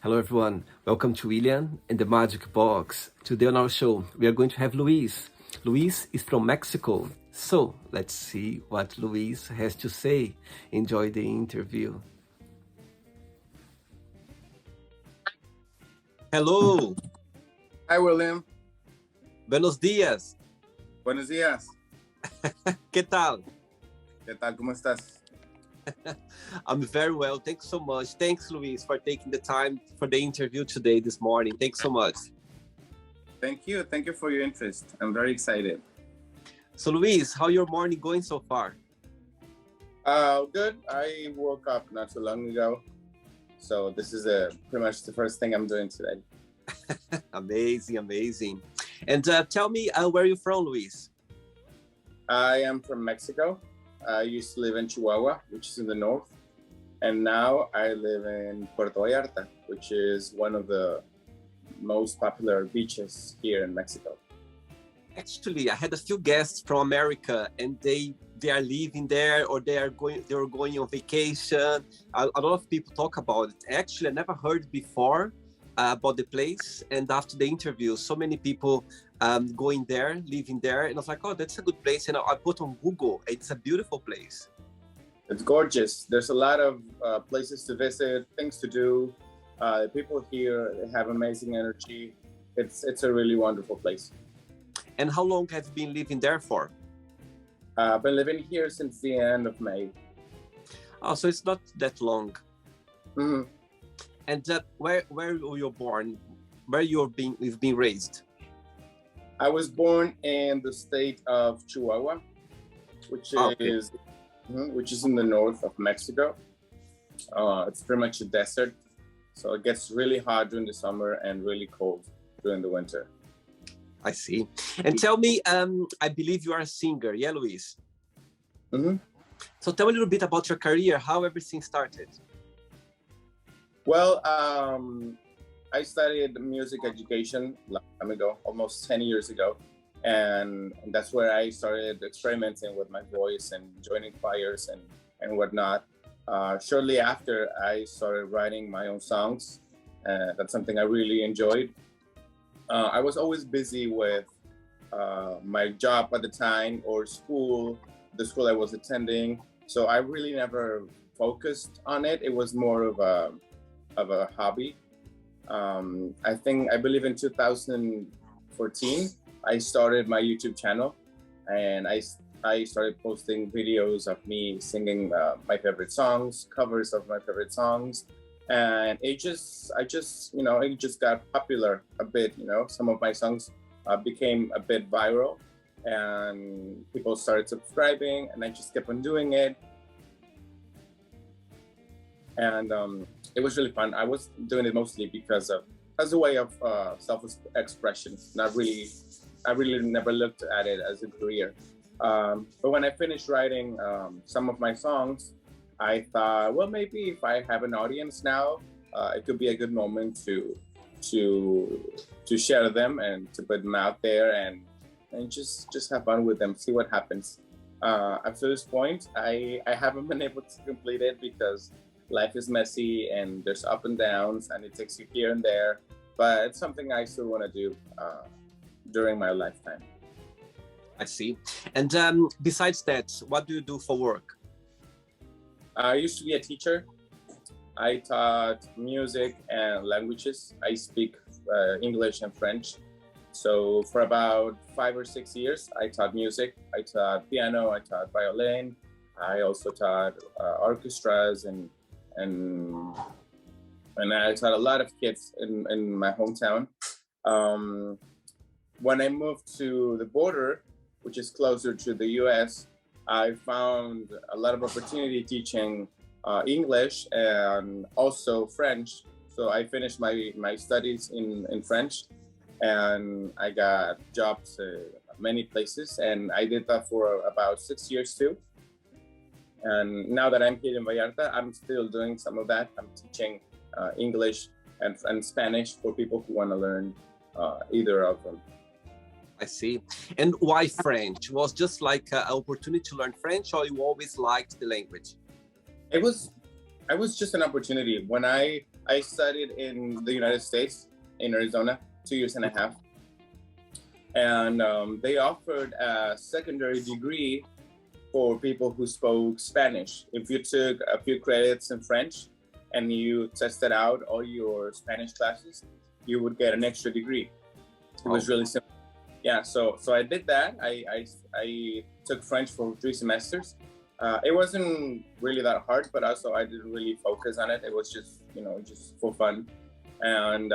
Hello everyone, welcome to William and the Magic Box. Today on our show, we are going to have Luis. Luis is from Mexico, so let's see what Luis has to say. Enjoy the interview. Hello, Hi, William. buenos días. Buenos días. ¿Qué tal? ¿Qué tal? ¿Cómo estás? I'm very well. Thanks so much. Thanks, Luis, for taking the time for the interview today, this morning. Thanks so much. Thank you. Thank you for your interest. I'm very excited. So, Luis, how your morning going so far? Good. I woke up not too long ago. So this is pretty much the first thing I'm doing today. Amazing, amazing. And tell me, where are you from, Luis? I am from Mexico. I used to live in Chihuahua, which is in the north. And now I live in Puerto Vallarta, which is one of the most popular beaches here in Mexico. Actually, I had a few guests from America, and they are living there, or they were going on vacation. A lot of people talk about it. Actually, I never heard before about the place, and after the interview, so many people going there, living there, and I was like, oh, that's a good place. And I put on Google. It's a beautiful place. It's gorgeous. There's a lot of places to visit, things to do. People here have amazing energy. It's a really wonderful place. And how long have you been living there for? I've been living here since the end of May. Oh, so it's not that long. Mm-hmm. And where were you born? Where you've been raised? I was born in the state of Chihuahua, which is in the north of Mexico. It's pretty much a desert, so it gets really hot during the summer and really cold during the winter. I see. And tell me, I believe you are a singer, yeah, Luis? Mm-hmm. So tell me a little bit about your career, how everything started. Well, I studied music education a long time ago, almost 10 years ago. And that's where I started experimenting with my voice and joining choirs and whatnot. Shortly after, I started writing my own songs. That's something I really enjoyed. I was always busy with my job at the time or school, the school I was attending. So I really never focused on it. It was more of a hobby. I believe in 2014, I started my YouTube channel, and I started posting videos of me singing my favorite songs, covers of my favorite songs. And it just got popular a bit. Some of my songs became a bit viral, and people started subscribing, and I just kept on doing it. And it was really fun. I was doing it mostly as a way of self-expression. I really never looked at it as a career. But when I finished writing some of my songs, I thought, well, maybe if I have an audience now, it could be a good moment to share them and to put them out there and just have fun with them, see what happens. Up to this point, I haven't been able to complete it because life is messy and there's up and downs, and it takes you here and there. But it's something I still want to do during my lifetime. I see. And besides that, what do you do for work? I used to be a teacher. I taught music and languages. I speak English and French. So for about 5 or 6 years, I taught music. I taught piano, I taught violin. I also taught orchestras and I taught a lot of kids in my hometown. When I moved to the border, which is closer to the US, I found a lot of opportunity teaching English and also French. So I finished my studies in French, and I got jobs many places, and I did that for about 6 years too. And now that I'm here in Vallarta, I'm still doing some of that. I'm teaching English and Spanish for people who want to learn either of them. I see. And why French? Was just like an opportunity to learn French, or you always liked the language? It was I was just an opportunity. When I studied in the United States, in Arizona, 2 years and a half, and they offered a secondary degree for people who spoke Spanish. If you took a few credits in French and you tested out all your Spanish classes, you would get an extra degree. It was really simple. Yeah, so I did that. I took French for 3 semesters. It wasn't really that hard, but also I didn't really focus on it. It was just, just for fun. And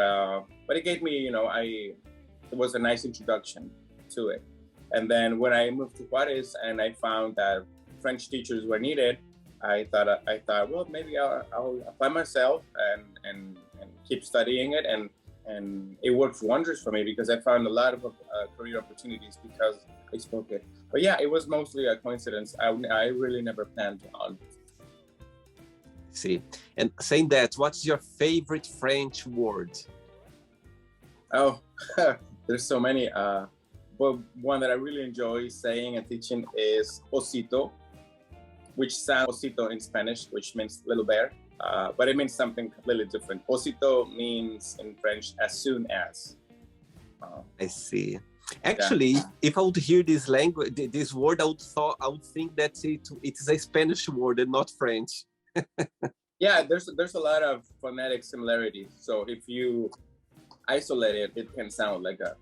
but it gave me, it was a nice introduction to it. And then when I moved to Juarez and I found that French teachers were needed, I thought, well, maybe I'll apply myself and keep studying it. And it worked wonders for me because I found a lot of career opportunities because I spoke it. But yeah, it was mostly a coincidence. I really never planned on. See, and saying that, what's your favorite French word? Oh, there's so many. But one that I really enjoy saying and teaching is osito, which sounds osito in Spanish, which means little bear. But it means something completely different. Osito means in French, as soon as. I see. Actually, if I would hear this language, this word, I would think that it is a Spanish word and not French. Yeah, there's a lot of phonetic similarities. So if you isolate it, it can sound like a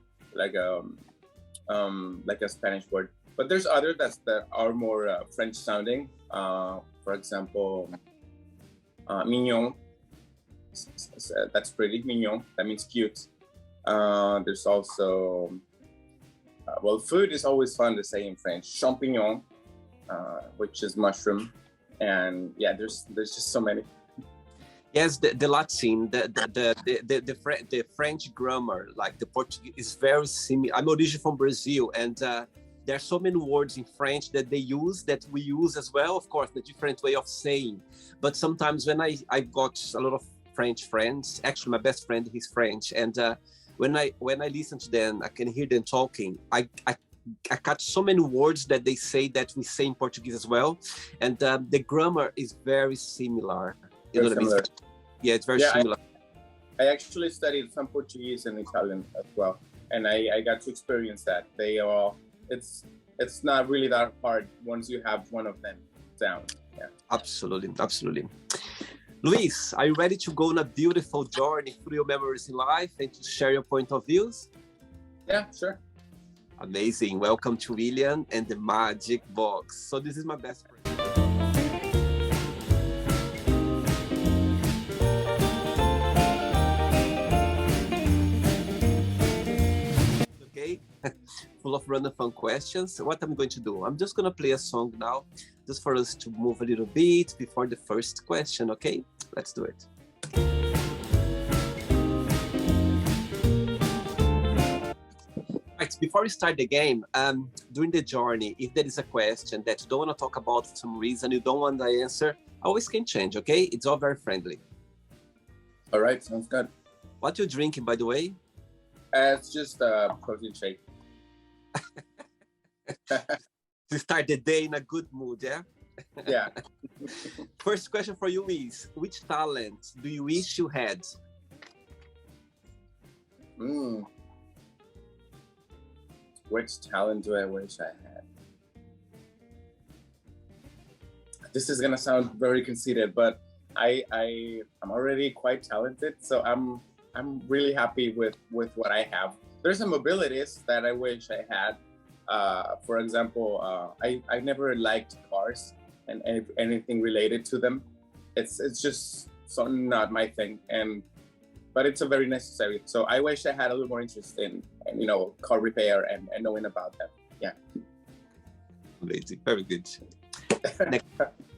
Spanish word. But there's others that are more French sounding. For example, mignon. That's pretty. Mignon. That means cute. There's also food is always fun to say in French. Champignon, which is mushroom. And yeah, there's just so many. Yes, the Latin, the French grammar, like the Portuguese, is very similar. I'm originally from Brazil, and there are so many words in French that they use that we use as well. Of course, the different way of saying. But sometimes when I got a lot of French friends, actually my best friend, he's French, and when I listen to them, I can hear them talking. I catch so many words that they say that we say in Portuguese as well, and the grammar is very similar. You know what I mean? Yeah, it's very similar. I actually studied some Portuguese and Italian as well, and I got to experience that. They all, it's not really that hard once you have one of them down. Yeah. Absolutely. Luis, are you ready to go on a beautiful journey through your memories in life and to share your point of views? Yeah, sure. Amazing. Welcome to William and the Magic Box. So this is my best friend. Okay, full of random fun questions. What I'm going to do, I'm just going to play a song now, just for us to move a little bit before the first question, okay? Let's do it. Right, before we start the game, during the journey, if there is a question that you don't want to talk about for some reason, you don't want the answer, always can change, okay? It's all very friendly. All right, sounds good. What you drinking, by the way? It's just a protein shake. To start the day in a good mood, yeah? Yeah. First question for you is, which talent do you wish you had? Which talent do I wish I had? This is gonna sound very conceited, but I'm already quite talented, so I'm really happy with what I have. There's some abilities that I wish I had. For example, I never liked cars and anything related to them. It's just so not my thing, but it's a very necessary. So I wish I had a little more interest in car repair and knowing about that. Yeah. Amazing, very good.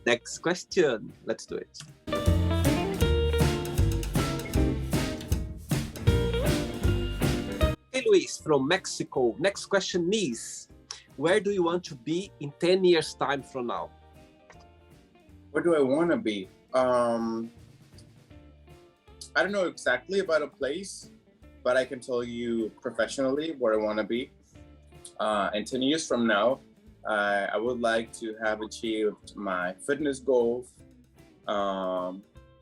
Next question. Let's do it. Hey, Luis from Mexico. Next question is, where do you want to be in 10 years' time from now? Where do I want to be? I don't know exactly about a place, but I can tell you professionally where I want to be. In 10 years from now, I would like to have achieved my fitness goals,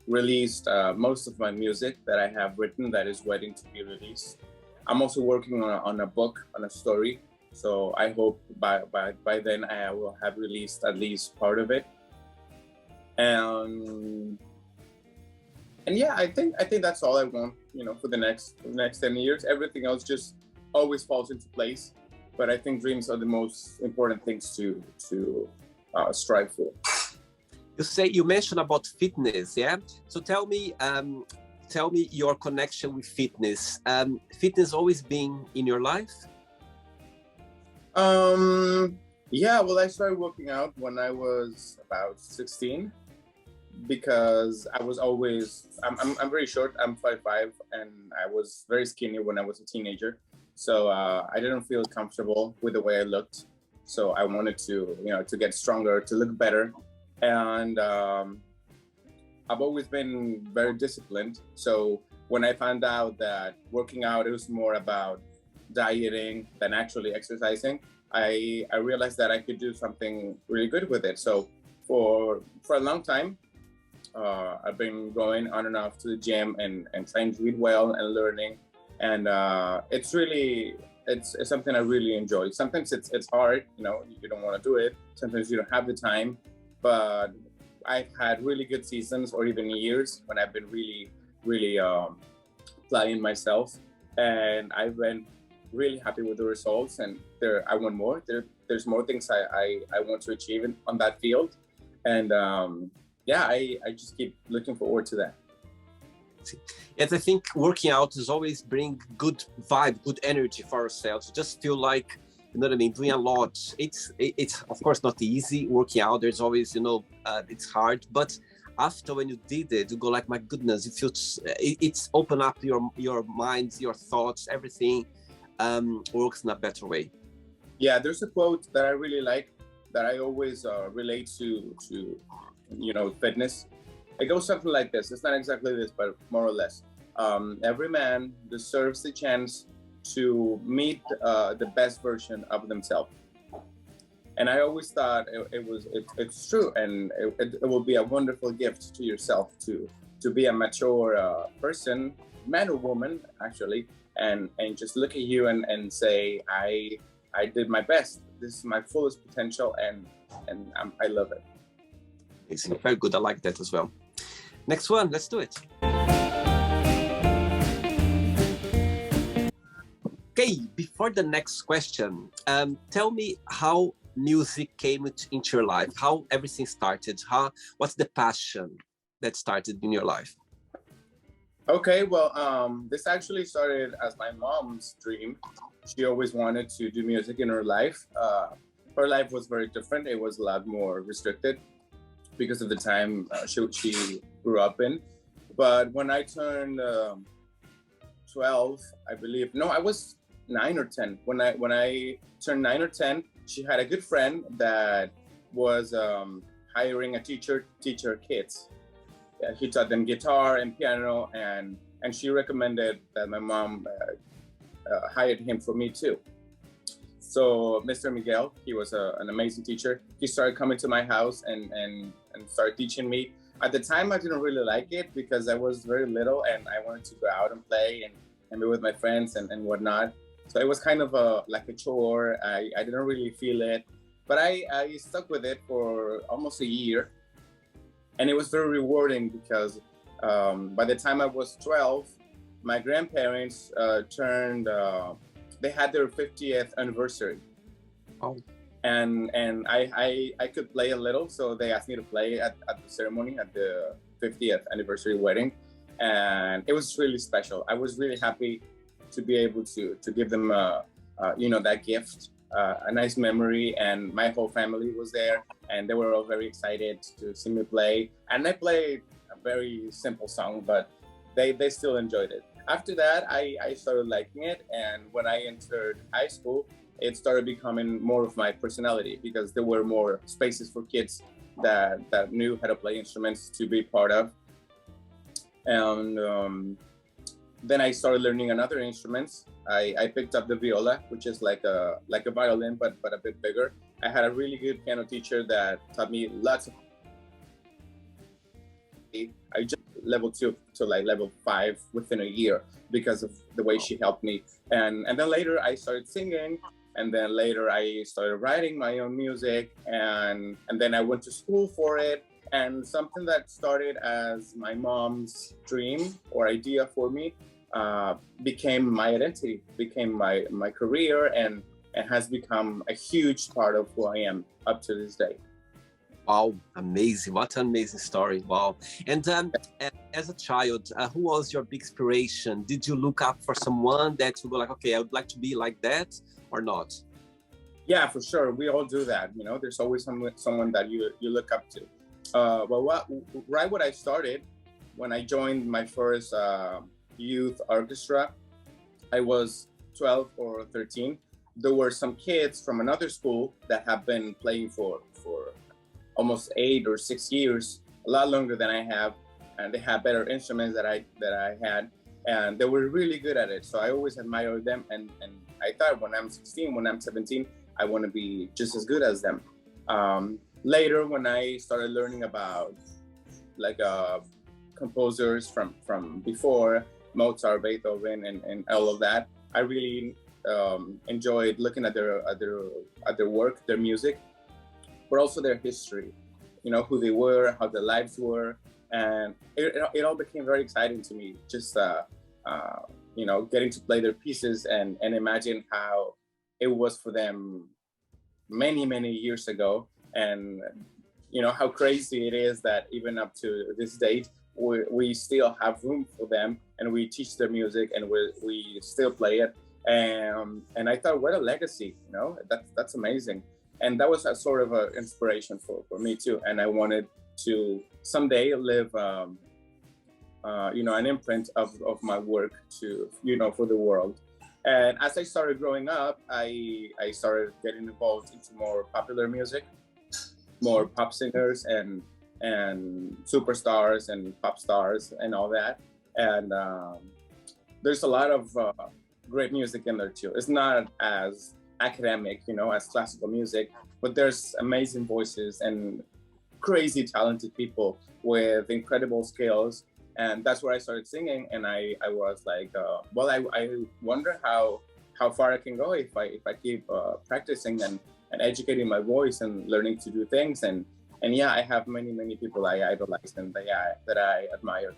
released most of my music that I have written that is waiting to be released. I'm also working on a book, on a story. So I hope by then I will have released at least part of it. And yeah, I think that's all I want, for the next 10 years. Everything else just always falls into place. But I think dreams are the most important things to strive for. You mentioned about fitness, yeah? So tell me your connection with fitness. Fitness always been in your life? Yeah, well, I started working out when I was about 16 because I was always, I'm very short, I'm 5'5", and I was very skinny when I was a teenager. So I didn't feel comfortable with the way I looked. So I wanted to, to get stronger, to look better. And I've always been very disciplined. So when I found out that working out, it was more about dieting than actually exercising, I realized that I could do something really good with it. So for a long time, I've been going on and off to the gym and trying to eat well and learning. And it's something I really enjoy. Sometimes it's hard, you don't want to do it. Sometimes you don't have the time, but I've had really good seasons or even years when I've been really, really applying myself, and I've been really happy with the results. And I want more. There's more things I want to achieve on that field, and yeah, I just keep looking forward to that. Yes, I think working out is always bring good vibe, good energy for ourselves. Just feel like, doing a lot. It's of course not easy working out. There's always, it's hard. But after when you did it, you go like, my goodness, it's open up your minds, your thoughts, everything works in a better way. Yeah, there's a quote that I really like that I always relate to fitness. It goes something like this. It's not exactly this, but more or less. Every man deserves the chance to meet the best version of themselves. And I always thought it's true, and it will be a wonderful gift to yourself to be a mature person, man or woman, actually, and just look at you and say, I did my best. This is my fullest potential, and I love it. It's very good. I like that as well. Next one, let's do it. Okay, before the next question, tell me how music came into your life, how everything started, what's the passion that started in your life? Okay, well, this actually started as my mom's dream. She always wanted to do music in her life. Her life was very different. It was a lot more restricted because of the time she grew up in. But when I turned 12, I believe, no, I was 9 or 10. When I turned 9 or 10, she had a good friend that was hiring a teacher to teach her kids. He taught them guitar and piano, and she recommended that my mom hired him for me too. So Mr. Miguel, he was an amazing teacher. He started coming to my house and started teaching me. At the time, I didn't really like it because I was very little and I wanted to go out and play and be with my friends and whatnot. So it was kind of like a chore. I didn't really feel it, but I stuck with it for almost a year. And it was very rewarding because by the time I was 12, my grandparents they had their 50th anniversary. Oh. And I could play a little, so they asked me to play at the ceremony, at the 50th anniversary wedding. And it was really special. I was really happy to be able to give them that gift, a nice memory. And my whole family was there, and they were all very excited to see me play. And I played a very simple song, but they still enjoyed it. After that, I started liking it, and when I entered high school, it started becoming more of my personality because there were more spaces for kids that knew how to play instruments to be part of. And then I started learning another instruments. I picked up the viola, which is like a violin, but a bit bigger. I had a really good piano teacher that taught me lots of. I just level 2 to like level 5 within a year because of the way she helped me. And then later I started singing, and then later I started writing my own music, and then I went to school for it. And something that started as my mom's dream or idea for me became my identity, became my career, and has become a huge part of who I am up to this day. Wow, amazing. What an amazing story. Wow. And as a child, who was your big inspiration? Did you look up for someone that you were like, okay, I would like to be like that, or not? Yeah, for sure. We all do that. You know, there's always someone that you look up to. Right when I started, when I joined my first youth orchestra, I was 12 or 13. There were some kids from another school that have been playing for almost 8 or 6 years, a lot longer than I have, and they had better instruments that I had, and they were really good at it. So I always admired them, and I thought when I'm 16, when I'm 17, I want to be just as good as them. Later, when I started learning about like composers from before, Mozart, Beethoven, and all of that, I really enjoyed looking at their work, their music, but also their history, you know, who they were, how their lives were. And it all became very exciting to me, just, you know, getting to play their pieces and imagine how it was for them many, many years ago. And, you know, how crazy it is that even up to this date, we still have room for them, and we teach their music, and we still play it. And I thought, what a legacy, you know, that's amazing. And that was a sort of an inspiration for me too. And I wanted to someday live, you know, an imprint of my work to, you know, for the world. And as I started growing up, I started getting involved into more popular music, more pop singers and superstars and pop stars and all that. And there's a lot of great music in there too. It's not as academic, you know, as classical music, but there's amazing voices and crazy talented people with incredible skills. And that's where I started singing, and I was like, well, I wonder how far I can go if I keep practicing and educating my voice and learning to do things. And yeah, I have many people I idolize and that I admire.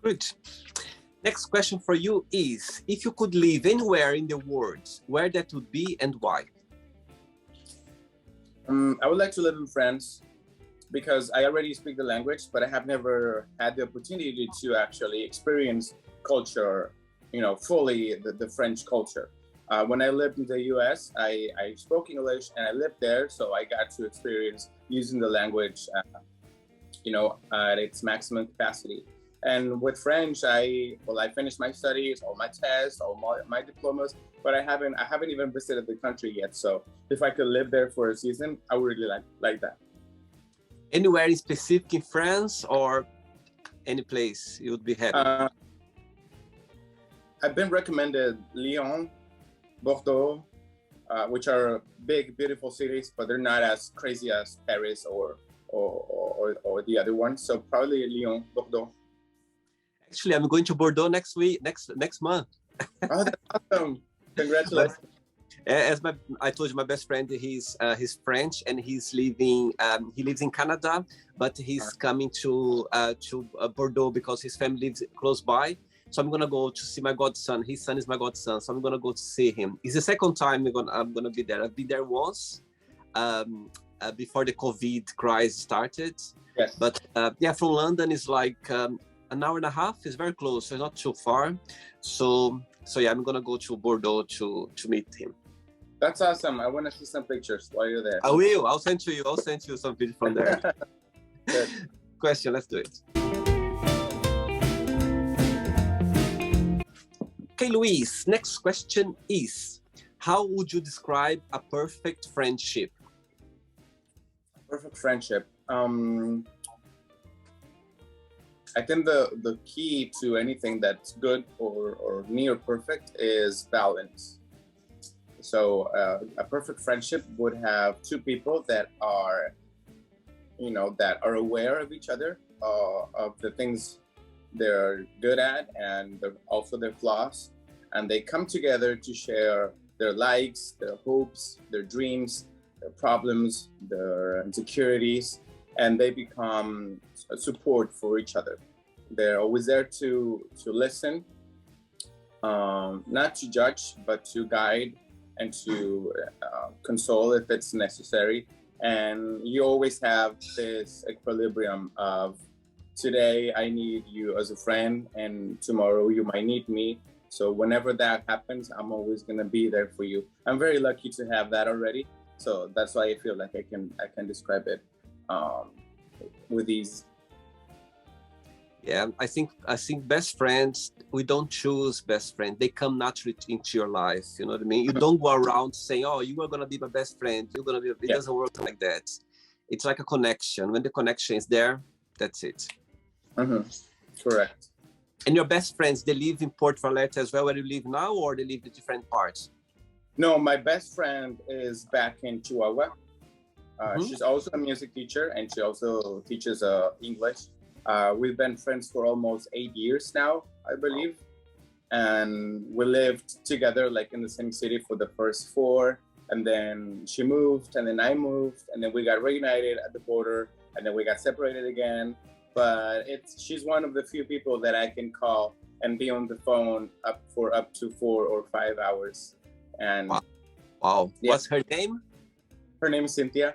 Good. Next question for you is, if you could live anywhere in the world, where that would be and why? I would like to live in France because I already speak the language, but I have never had the opportunity to actually experience culture, you know, fully the French culture. When I lived in the US, I spoke English and I lived there, so I got to experience using the language, you know, at its maximum capacity. And with French, I finished my studies, all my tests, all my diplomas, but I haven't even visited the country yet. So if I could live there for a season, I would really like that. Anywhere in specific in France, or any place you would be happy? I've been recommended Lyon, Bordeaux, which are big, beautiful cities, but they're not as crazy as Paris or the other ones. So probably Lyon, Bordeaux. Actually, I'm going to Bordeaux next month. Oh, that's awesome! Congratulations. As I told you, my best friend, he's French, and he lives in Canada, but he's coming to Bordeaux because his family lives close by. So I'm gonna go to see my godson. His son is my godson, so I'm gonna go to see him. It's the second time I'm gonna be there. I've been there once before the COVID crisis started. Yes. But yeah, from London is like an hour and a half. It's very close, so it's not too far. So yeah, I'm gonna go to Bordeaux to meet him. That's awesome. I want to see some pictures while you're there. I will. I'll send you some pictures from there. Good. Question. Let's do it. Okay, Luis. Next question is: how would you describe a perfect friendship? Perfect friendship. I think the key to anything that's good or near perfect is balance. So a perfect friendship would have two people that are, you know, that are aware of each other, of the things they're good at and also their flaws, and they come together to share their likes, their hopes, their dreams, their problems, their insecurities, and they become a support for each other. They're always there to listen, not to judge, but to guide and to console if it's necessary. And you always have this equilibrium of today I need you as a friend, and tomorrow you might need me. So whenever that happens, I'm always gonna be there for you. I'm very lucky to have that already. So that's why I feel like I can describe it with these. Yeah, I think best friends, we don't choose best friend. They come naturally into your life. You know what I mean? You don't go around saying, "Oh, you are gonna be my best friend. You're gonna be." It doesn't work like that. It's like a connection. When the connection is there, that's it. Correct. And your best friends, they live in Puerto Vallarta as well, where you live now, or they live in different parts? No, my best friend is back in Chihuahua. She's also a music teacher, and she also teaches English. We've been friends for almost 8 years now, I believe. And we lived together like in the same city for the first 4. And then she moved, and then I moved, and then we got reunited at the border, and then we got separated again. But she's one of the few people that I can call and be on the phone up to 4 or 5 hours. And wow. Yeah. What's her name? Her name is Cynthia.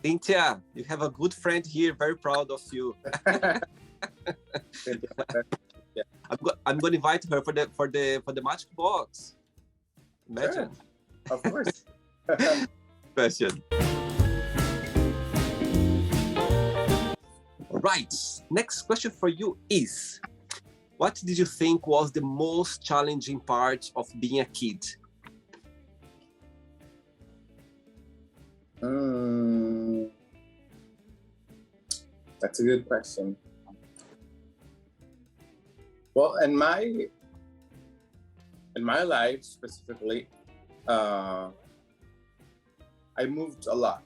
Cynthia, you have a good friend here. Very proud of you. Yeah. I'm going to invite her for the magic box. Imagine. Sure. Of course. Question. All right. Next question for you is: what did you think was the most challenging part of being a kid? That's a good question. Well, in my life specifically, I moved a lot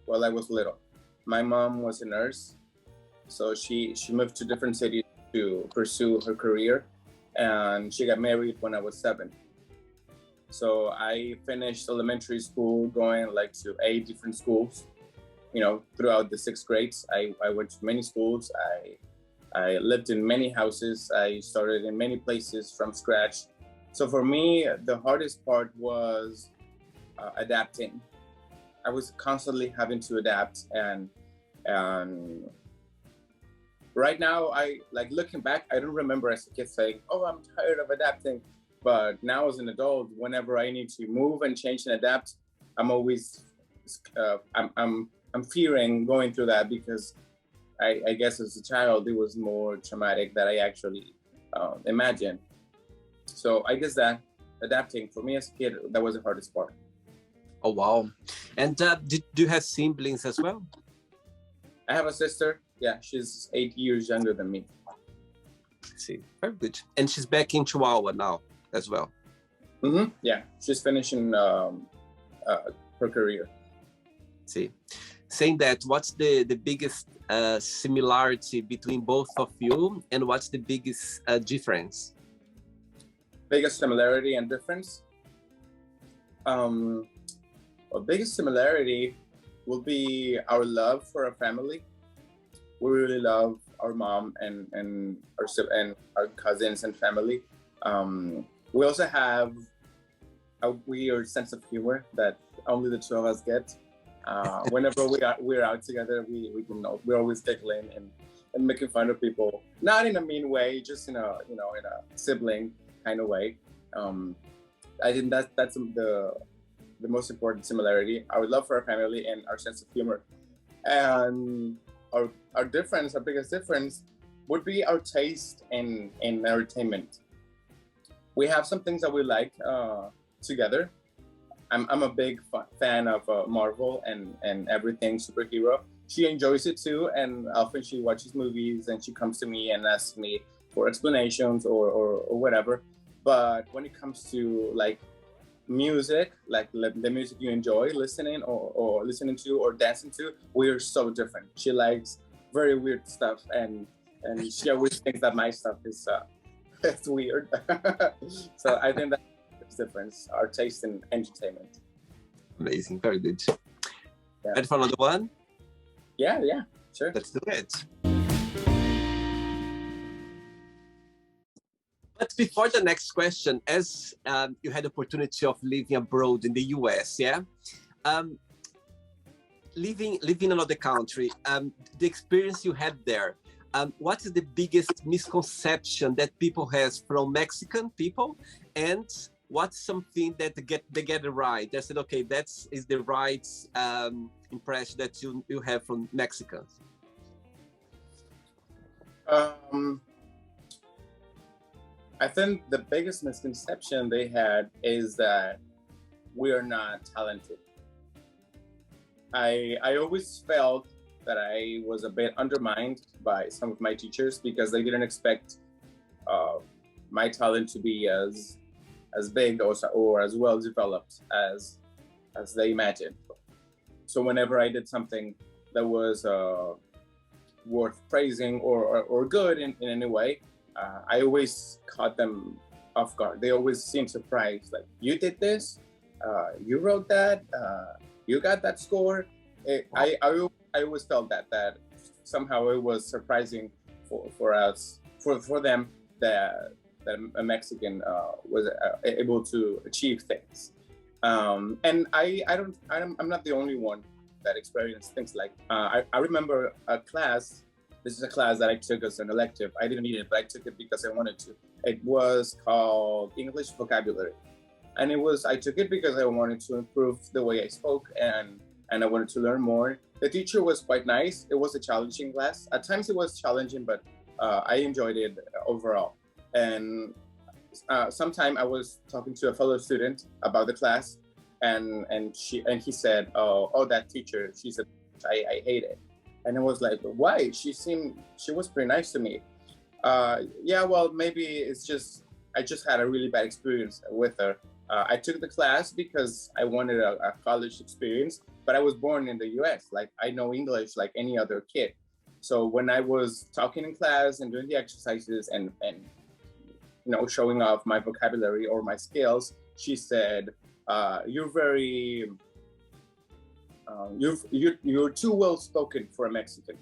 while I was little. My mom was a nurse, so she moved to different cities to pursue her career, and she got married when I was 7. So I finished elementary school going like to 8 different schools, throughout the 6th grades. I went to many schools. I lived in many houses. I started in many places from scratch. So for me, the hardest part was adapting. I was constantly having to adapt, and right now, looking back, I don't remember as a kid saying, "Oh, I'm tired of adapting." But now as an adult, whenever I need to move and change and adapt, I'm always I'm fearing going through that, because I guess as a child it was more traumatic than I actually imagined. So I guess that adapting for me as a kid, that was the hardest part. Oh wow! And do you have siblings as well? I have a sister. Yeah, she's 8 years younger than me. See, very good. And she's back in Chihuahua now as well. Yeah, she's finishing her career. See, saying that, what's the biggest similarity between both of you, and what's the biggest difference? Biggest similarity and difference? Well, biggest similarity will be our love for our family. We really love our mom and our cousins and family. We also have a weird sense of humor that only the 2 of us get. Whenever we're out together, we're always tickling and making fun of people, not in a mean way, just in a sibling kind of way. I think that's the most important similarity: our love for our family and our sense of humor. And our difference, our biggest difference, would be our taste in entertainment. We have some things that we like together. I'm a big fan of Marvel and everything superhero. She enjoys it too, and often she watches movies and she comes to me and asks me for explanations or whatever. But when it comes to like music, like the music you enjoy listening or listening to or dancing to, we are so different. She likes very weird stuff, and she always thinks that my stuff is it's weird. So I think that's the difference, our taste in entertainment. Amazing, very good. Yeah. Ready for another one? Yeah, sure. Let's do it. But before the next question, as you had the opportunity of living abroad in the US, yeah? Living in another country, the experience you had there, what is the biggest misconception that people has from Mexican people, and what's something that they get it right? They said, okay, is the right impression that you have from Mexicans. I think the biggest misconception they had is that we are not talented. I always felt that I was a bit undermined by some of my teachers because they didn't expect my talent to be as big or as well developed as they imagined. So whenever I did something that was worth praising or good in any way, I always caught them off guard. They always seemed surprised, like, you did this, you wrote that, you got that score. I always felt that somehow it was surprising for them that a Mexican was able to achieve things. And I'm not the only one that experienced things like I remember a class. This is a class that I took as an elective. I didn't need it, but I took it because I wanted to. It was called English Vocabulary. And I took it because I wanted to improve the way I spoke and I wanted to learn more. The teacher was quite nice. It was a challenging class. At times it was challenging, but I enjoyed it overall. And sometime I was talking to a fellow student about the class, and he said, oh, that teacher, she said, I hate it. And I was like, why? She was pretty nice to me. Yeah, well, maybe it's just, I just had a really bad experience with her. I took the class because I wanted a college experience, but I was born in the US. Like, I know English like any other kid. So when I was talking in class and doing the exercises and showing off my vocabulary or my skills, she said, you're very, you're too well spoken for a Mexican,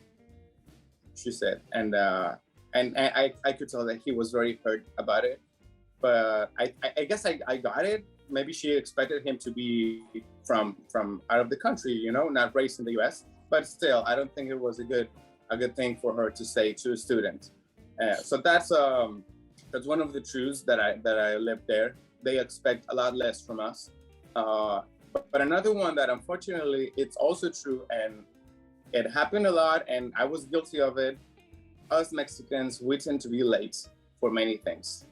she said. And I could tell that he was very hurt about it. But I guess I got it. Maybe she expected him to be from out of the country, not raised in the US. But still, I don't think it was a good thing for her to say to a student. So that's one of the truths that I lived there. They expect a lot less from us. But another one that unfortunately it's also true, and it happened a lot, and I was guilty of it. Us Mexicans, we tend to be late for many things.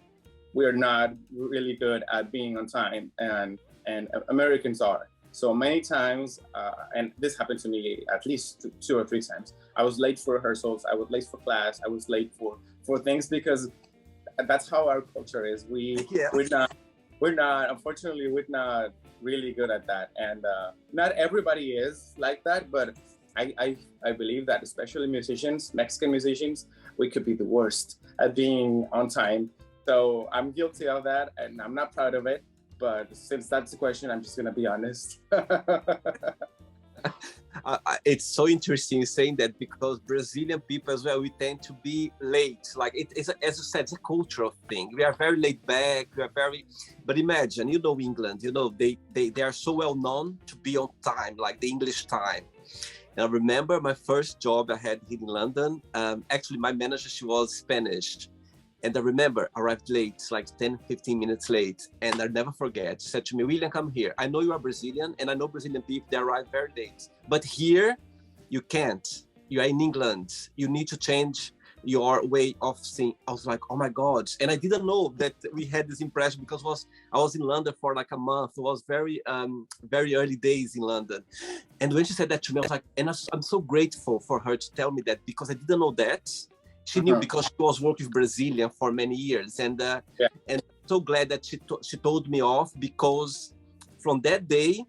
We are not really good at being on time, and Americans are. So many times, and this happened to me at least 2 or 3 times, I was late for rehearsals, I was late for class, I was late for things, because that's how our culture is. We're not, unfortunately, we're not really good at that. And not everybody is like that, but I believe that especially musicians, Mexican musicians, we could be the worst at being on time. So I'm guilty of that, and I'm not proud of it. But since that's the question, I'm just going to be honest. It's so interesting saying that, because Brazilian people as well, we tend to be late. Like, it's as you said, it's a cultural thing. We are very laid back. We are very. But imagine, England. They are so well known to be on time, like the English time. And I remember my first job I had here in London. Actually, my manager, she was Spanish. And I remember I arrived late, like 10, 15 minutes late. And I'll never forget. She said to me, William, come here. I know you are Brazilian, and I know Brazilian people, they arrive very late. But here, you can't. You are in England. You need to change your way of seeing. I was like, oh my God. And I didn't know that we had this impression, because I was in London for like a month. It was very, very early days in London. And when she said that to me, I was like, and I'm so grateful for her to tell me that, because I didn't know that. She knew, because she was working with Brazilian for many years. And and so glad that she told me off, because from that day,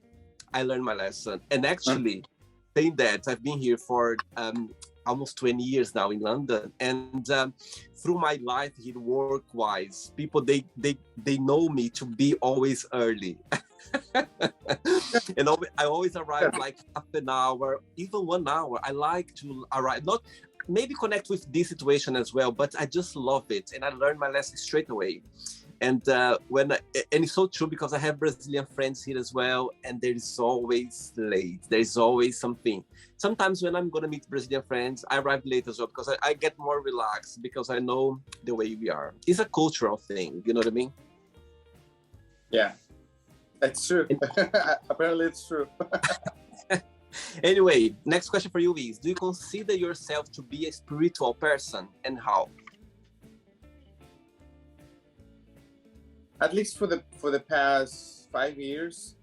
I learned my lesson. And actually, saying that, I've been here for almost 20 years now in London, and through my life here, work-wise, people they know me to be always early. And I always arrive like half an hour, even 1 hour. I like to arrive, not maybe connect with this situation as well, but I just love it, and I learned my lesson straight away. And and it's so true, because I have Brazilian friends here as well, and there is always late. There is always something. Sometimes when I'm gonna meet Brazilian friends, I arrive late as well, because I get more relaxed, because I know the way we are. It's a cultural thing, you know what I mean? Yeah, that's true. Apparently, it's true. Anyway, next question for you is: do you consider yourself to be a spiritual person, and how? At least for the past 5 years,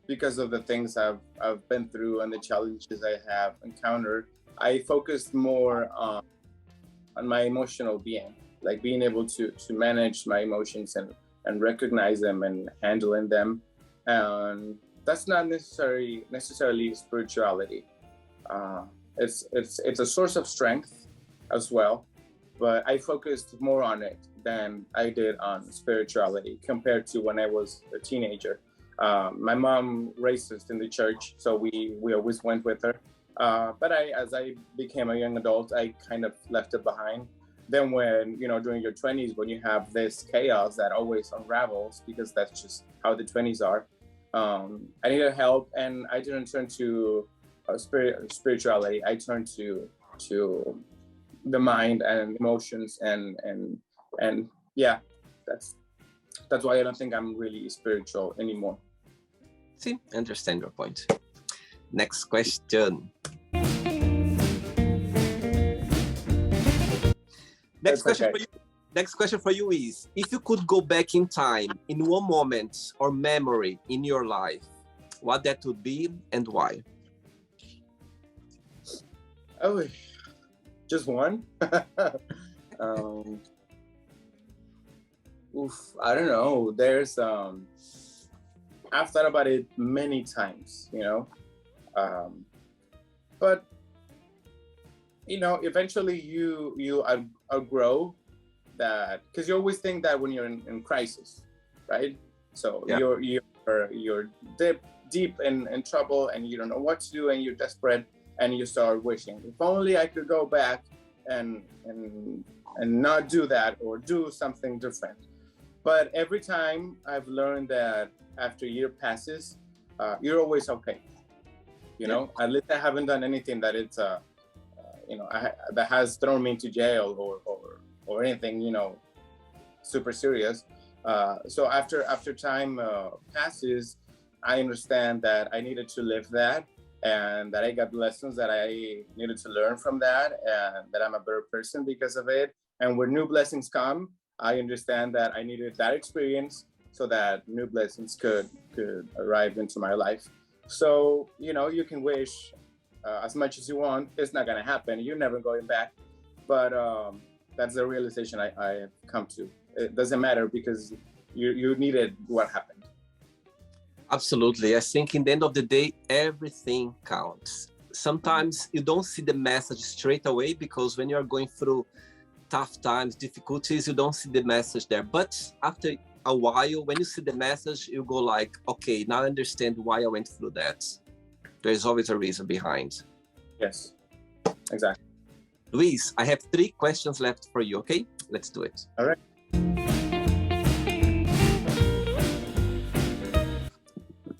because of the things I've been through and the challenges I have encountered, I focused more on my emotional being, like being able to manage my emotions and recognize them and handling them. And that's not necessarily spirituality. It's a source of strength as well, but I focused more on it than I did on spirituality compared to when I was a teenager. My mom raised us in the church, so we always went with her. But as I became a young adult, I kind of left it behind. Then when, during your 20s, when you have this chaos that always unravels, because that's just how the 20s are, I needed help, and I didn't turn to spirituality. I turned to the mind and emotions and yeah, that's why I don't think I'm really spiritual anymore. See, I understand your point. Next question. Next question for you is: if you could go back in time in one moment or memory in your life, what that would be and why? Oh, just one? I don't know. There's I've thought about it many times, but eventually you outgrow that, because you always think that when you're in crisis, right? So yeah. you're deep in trouble, and you don't know what to do, and you're desperate, and you start wishing, if only I could go back and not do that, or do something different. But every time I've learned that after a year passes, you're always okay. At least I haven't done anything that it's that has thrown me into jail or anything super serious. So after time passes, I understand that I needed to live that, and that I got lessons that I needed to learn from that, and that I'm a better person because of it. And when new blessings come, I understand that I needed that experience so that new blessings could arrive into my life. So, you can wish as much as you want. It's not going to happen. You're never going back. But that's the realization I have come to. It doesn't matter, because you needed what happened. Absolutely. I think in the end of the day, everything counts. Sometimes you don't see the message straight away, because when you're going through tough times, difficulties, you don't see the message there. But after a while, when you see the message, you go like, okay, now I understand why I went through that. There's always a reason behind. Yes, exactly. Luis, I have 3 questions left for you, okay? Let's do it. All right.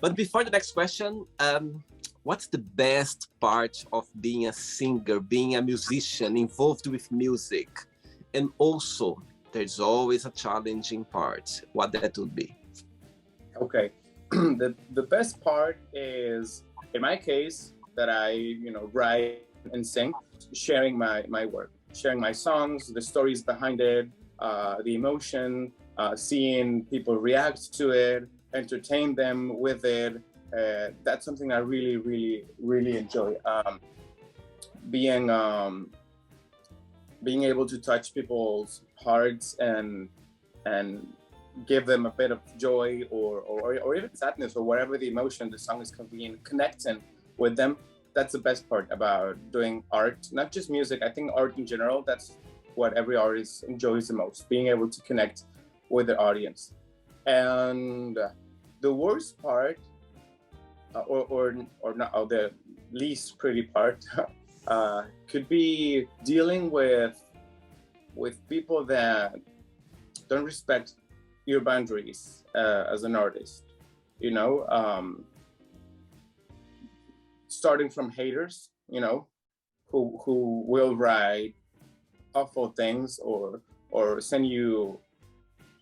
But before the next question, what's the best part of being a singer, being a musician, involved with music? And also, there's always a challenging part. What that would be? Okay. The best part is, in my case, that I write and sing, sharing my work, sharing my songs, the stories behind it, the emotion, seeing people react to it, entertain them with it. That's something I really, really, really enjoy. Being able to touch people's hearts and give them a bit of joy or even sadness, or whatever the emotion the song is conveying, connecting with them. that's the best part about doing art, not just music. I think art in general, that's what every artist enjoys the most, being able to connect with the audience. And the worst part, or not, or the least pretty part, could be dealing with people that don't respect your boundaries as an artist. You know, starting from haters, you know, who will write awful things or send you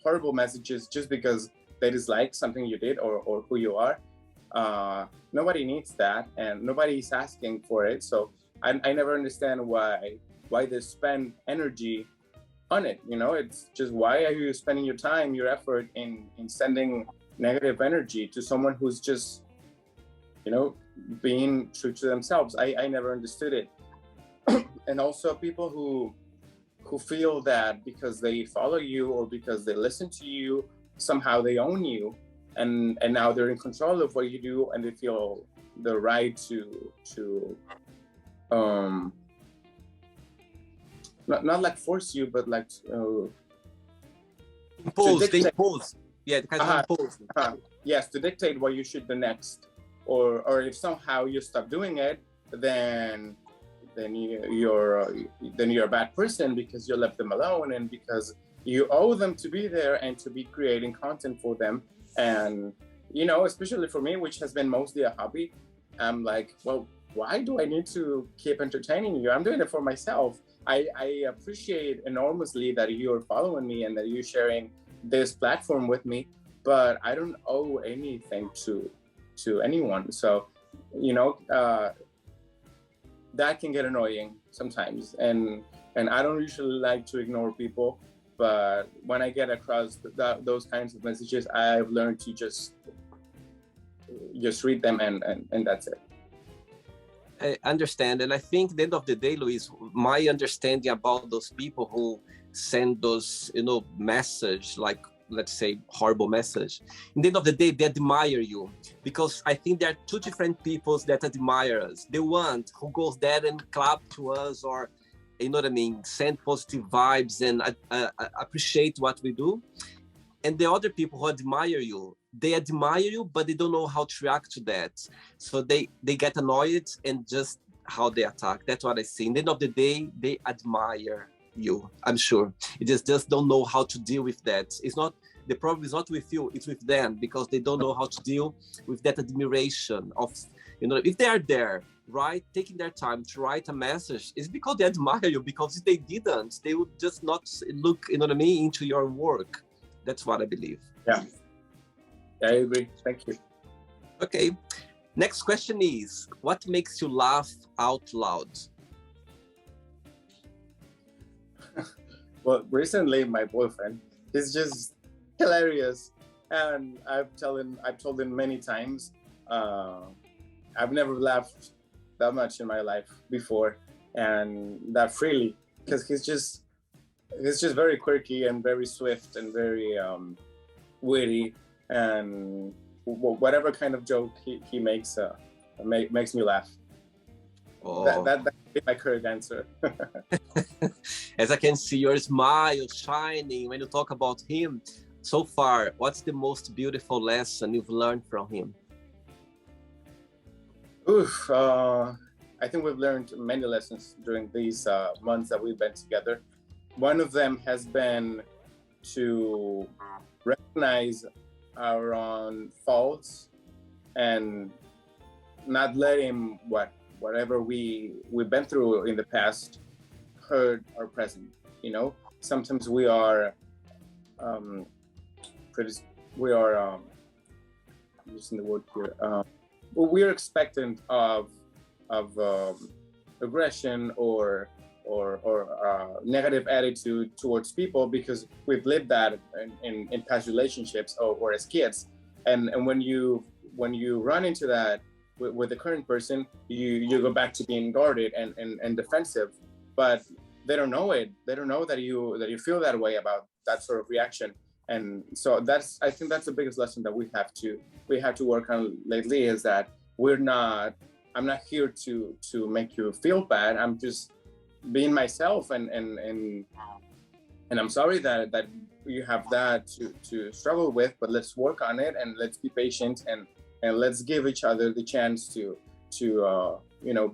horrible messages just because they dislike something you did or who you are. Nobody needs that, and nobody's asking for it. So I never understand why they spend energy on it. You know, it's just, why are you spending your time, your effort in sending negative energy to someone who's just, you know, being true to themselves? I never understood it. And also people who feel that because they follow you or because they listen to you, somehow they own you, and now they're in control of what you do, and they feel the right to not like force you, but like impose. They impose. Yeah, the kind of impose. Yes, to dictate what you should do next, or if somehow you stop doing it, then you're a bad person because you left them alone, and because you owe them to be there and to be creating content for them. And you know, especially for me, which has been mostly a hobby, I'm like, well, why do I need to keep entertaining you? I'm doing it for myself. I appreciate enormously that you're following me and that you're sharing this platform with me, but I don't owe anything to anyone. So, you know, that can get annoying sometimes, and I don't usually like to ignore people, but when I get across those kinds of messages, I've learned to just read them, and that's it. I understand, and I think at the end of the day, Luis, my understanding about those people who send those, you know, message, like, let's say, horrible message, in the end of the day, they admire you, because I think there are two different peoples that admire us. The one who goes there and clap to us, or, you know what I mean, send positive vibes and appreciate what we do. And the other people who admire you, they admire you, but they don't know how to react to that. So they get annoyed and just how they attack. That's what I see. In the end of the day, they admire you, I'm sure. You just don't know how to deal with that. It's not, the problem is not with you, it's with them, because they don't know how to deal with that admiration of, you know, if they are there, right, taking their time to write a message, it's because they admire you, because if they didn't, they would just not look, you know what I mean, into your work. That's what I believe. Yeah, I agree. Thank you. Okay. Next question is, what makes you laugh out loud? Well, recently my boyfriend is just hilarious, and I've told him many times, I've never laughed that much in my life before, and that freely, because he's just very quirky and very swift and very witty, and whatever kind of joke he makes makes me laugh. Oh. That's my current answer. As I can see your smile shining when you talk about him. So far, what's the most beautiful lesson you've learned from him? Oof, I think we've learned many lessons during these months that we've been together. One of them has been to recognize our own faults and not letting whatever we've been through in the past hurt our present. You know, sometimes we are I'm using the word here. We're expectant of aggression or negative attitude towards people because we've lived that in past relationships or as kids, and when you run into that with the current person, you go back to being guarded and defensive, but they don't know it. They don't know that you feel that way about that sort of reaction. And so I think that's the biggest lesson that we have to work on lately, is that we're not I'm not here to make you feel bad. I'm just being myself, and I'm sorry that you have that to struggle with, but let's work on it, and let's be patient, and let's give each other the chance to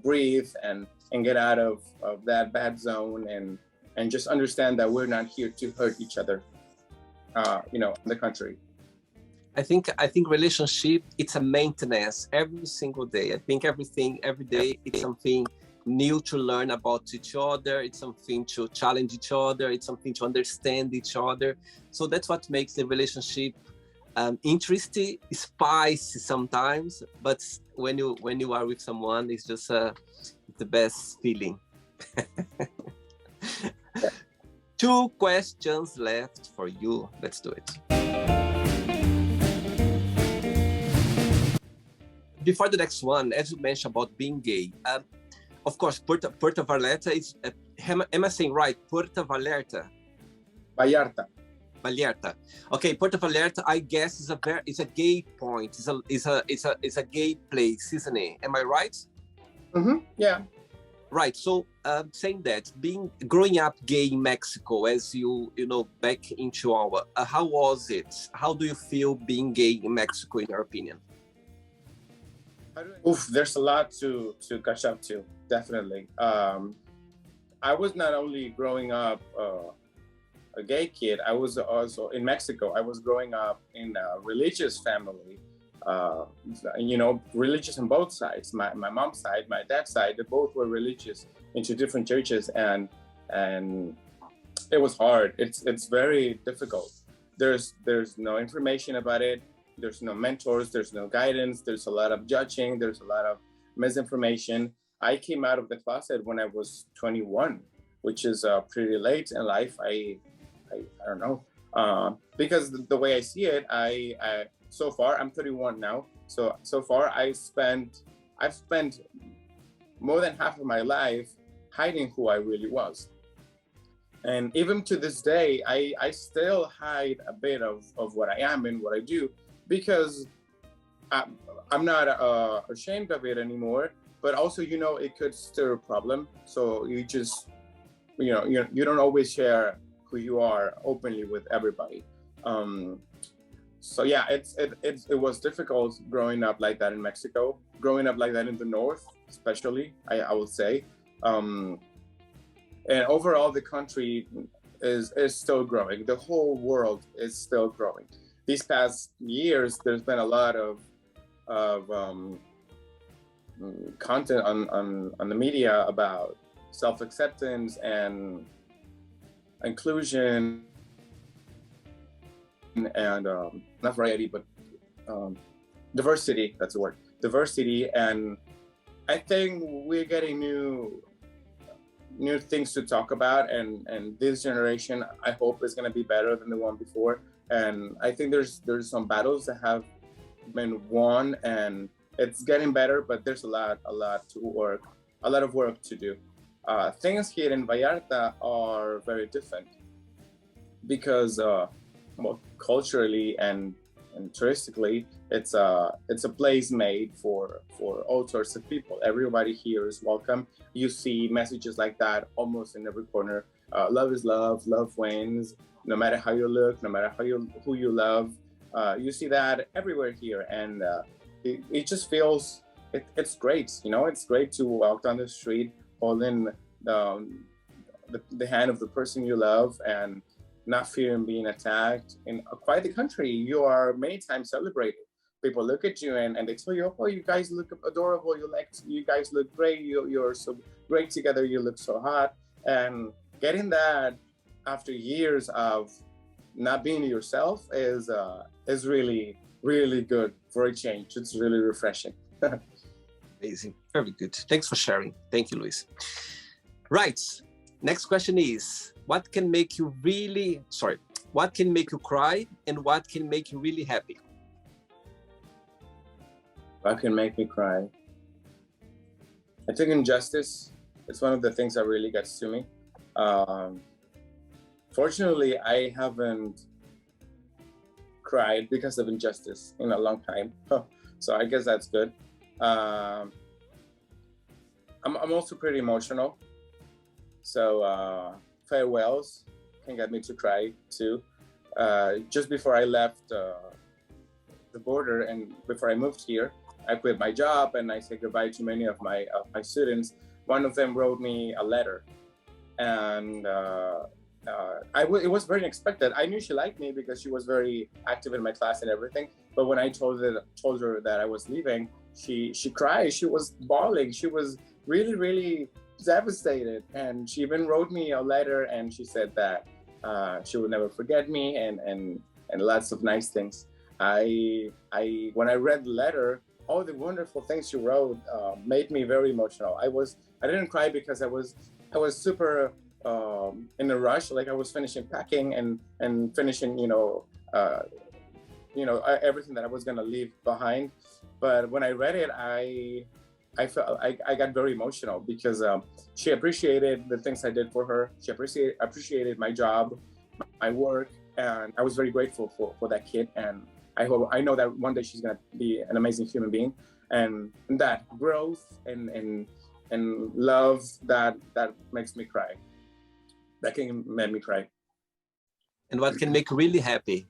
breathe and get out of that bad zone, and just understand that we're not here to hurt each other, in the country. I think relationship, it's a maintenance every single day. I think every day it's something new to learn about each other. It's something to challenge each other. It's something to understand each other. So that's what makes the relationship interesting, spicy sometimes. But when you are with someone, it's just the best feeling. 2 questions left for you. Let's do it. Before the next one, as you mentioned about being gay, of course, Puerto Vallarta is, am I saying right? Puerto Vallarta? Vallarta. Vallarta. Okay, Puerto Vallarta, I guess, is a gay point. It's a gay place, isn't it? Am I right? Mm-hmm. Yeah. Right. So, saying that, growing up gay in Mexico, as you know, back in Chihuahua, how was it? How do you feel being gay in Mexico, in your opinion? Oof, there's a lot to catch up to, definitely. I was not only growing up a gay kid, I was also in Mexico. I was growing up in a religious family, religious on both sides. My mom's side, my dad's side, they both were religious into different churches, and it was hard. It's very difficult. There's no information about it. There's no mentors, there's no guidance, there's a lot of judging, there's a lot of misinformation. I came out of the closet when I was 21, which is pretty late in life. I don't know, because the way I see it, I so far, I'm 31 now. So far I've spent more than half of my life hiding who I really was. And even to this day, I still hide a bit of what I am and what I do, because I'm not ashamed of it anymore. But also, it could stir a problem. So you just, you don't always share who you are openly with everybody. So yeah, it was difficult growing up like that in Mexico, growing up like that in the North, especially, I would say. And overall, the country is still growing. The whole world is still growing. These past years, there's been a lot of content on the media about self-acceptance and inclusion and not variety, but diversity. That's the word, diversity. And I think we're getting new things to talk about, and this generation, I hope, is going to be better than the one before. And I think there's some battles that have been won, and it's getting better, but there's a lot of work to do. Things here in Vallarta are very different because culturally and touristically, it's a place made for all sorts of people. Everybody here is welcome. You see messages like that almost in every corner. Love is love, love wins. No matter how you look, no matter who you love, you see that everywhere here, and it just feels it's great. It's great to walk down the street holding the hand of the person you love and not fearing being attacked. In quite the country, you are many times celebrated. People look at you and they tell you, "Oh, you guys look adorable. You guys look great. You're so great together. You look so hot." And getting that after years of not being yourself is really, really good for a change. It's really refreshing. Amazing. Very good. Thanks for sharing. Thank you, Luis. Right. Next question is, what can make you cry, and what can make you really happy? What can make me cry? I think injustice. It's one of the things that really gets to me. Fortunately, I haven't cried because of injustice in a long time. So I guess that's good. I'm also pretty emotional. So farewells can get me to cry too. Just before I left the border and before I moved here, I quit my job and I said goodbye to many of my students. One of them wrote me a letter, and it was very unexpected. I knew she liked me because she was very active in my class and everything. But when I told her that I was leaving, she cried. She was bawling. She was really devastated, and she even wrote me a letter, and she said that she would never forget me, and lots of nice things. I when I read the letter, all the wonderful things she wrote made me very emotional. I didn't cry because I was super in a rush. Like I was finishing packing and finishing everything that I was gonna leave behind. But when I read it, I felt I got very emotional because she appreciated the things I did for her. She appreciated my job, my work, and I was very grateful for that kid. And I know that one day she's gonna be an amazing human being, and that growth and love that makes me cry. That can make me cry. And what can make you really happy?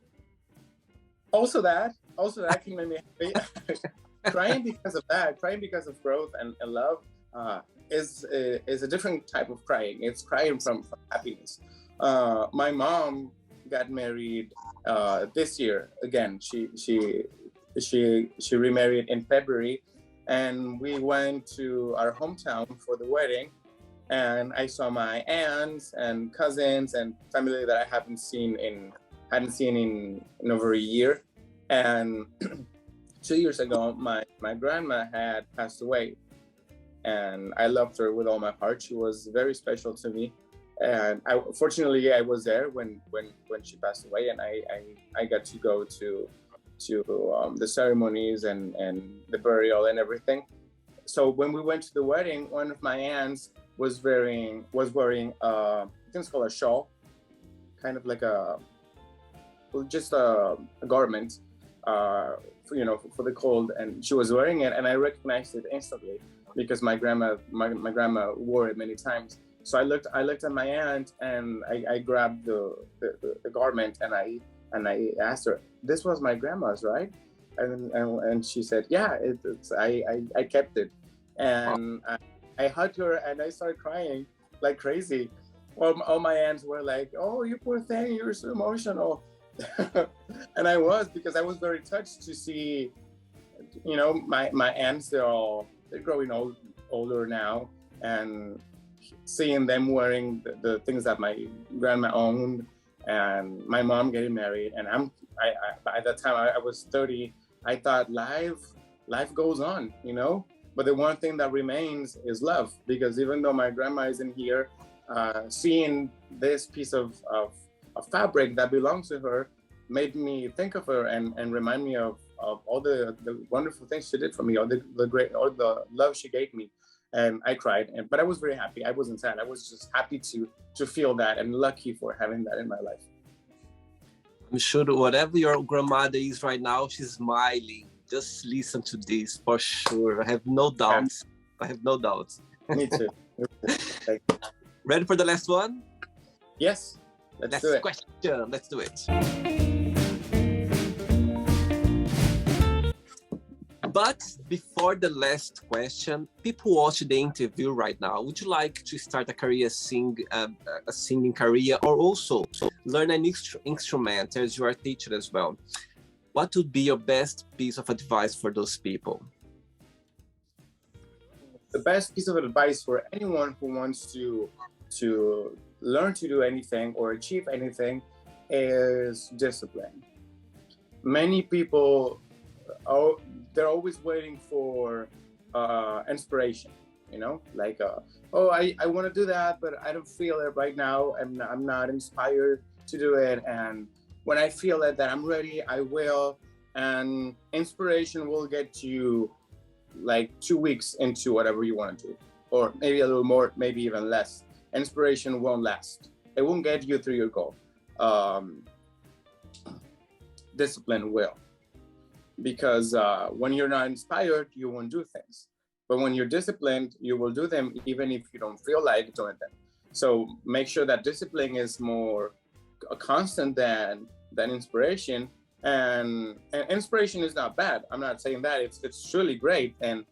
Also that can make me happy. Crying because of that, crying because of growth and love is a different type of crying. It's crying from happiness. My mom got married this year again. She remarried in February, and we went to our hometown for the wedding. And I saw my aunts and cousins and family that I hadn't seen in over a year. And 2 years ago, my grandma had passed away, and I loved her with all my heart. She was very special to me, and fortunately I was there when she passed away, and I got to go to the ceremonies and the burial and everything. So when we went to the wedding, one of my aunts was wearing I think it's called a shawl, kind of like just a garment. For the cold, and she was wearing it, and I recognized it instantly because my grandma wore it many times. So I looked at my aunt, and I grabbed the garment, and I asked her, "This was my grandma's, right?" And she said, "Yeah, I kept it," and I hugged her, and I started crying like crazy. All my aunts were like, "Oh, you poor thing, you're so emotional." And I was, because I was very touched to see, my aunts, they're growing older now, and seeing them wearing the things that my grandma owned, and my mom getting married. And at that time I was 30. I thought life goes on, but the one thing that remains is love, because even though my grandma isn't here, seeing this piece of fabric that belongs to her made me think of her and remind me of all the wonderful things she did for me, all the love she gave me. And I cried, but I was very happy. I wasn't sad. I was just happy to feel that, and lucky for having that in my life. I'm sure whatever your grandmother is right now, she's smiling. Just listen to this for sure. I have no doubts. Me too. Ready for the last one? Yes. Let's do it. Question. Let's do it. But before the last question, people watch the interview right now. Would you like to start a singing career, or also learn an instrument, as you are a teacher as well? What would be your best piece of advice for those people? The best piece of advice for anyone who wants to learn to do anything or achieve anything is discipline. Many people, they're always waiting for inspiration, like, I want to do that, but I don't feel it right now, and I'm not inspired to do it. And when I feel it, that I'm ready, I will. And inspiration will get you like 2 weeks into whatever you want to do, or maybe a little more, maybe even less. Inspiration won't last. It won't get you through your goal. Discipline will. Because when you're not inspired, you won't do things. But when you're disciplined, you will do them even if you don't feel like doing them. So make sure that discipline is more constant than inspiration. And inspiration is not bad. I'm not saying that. It's truly great. And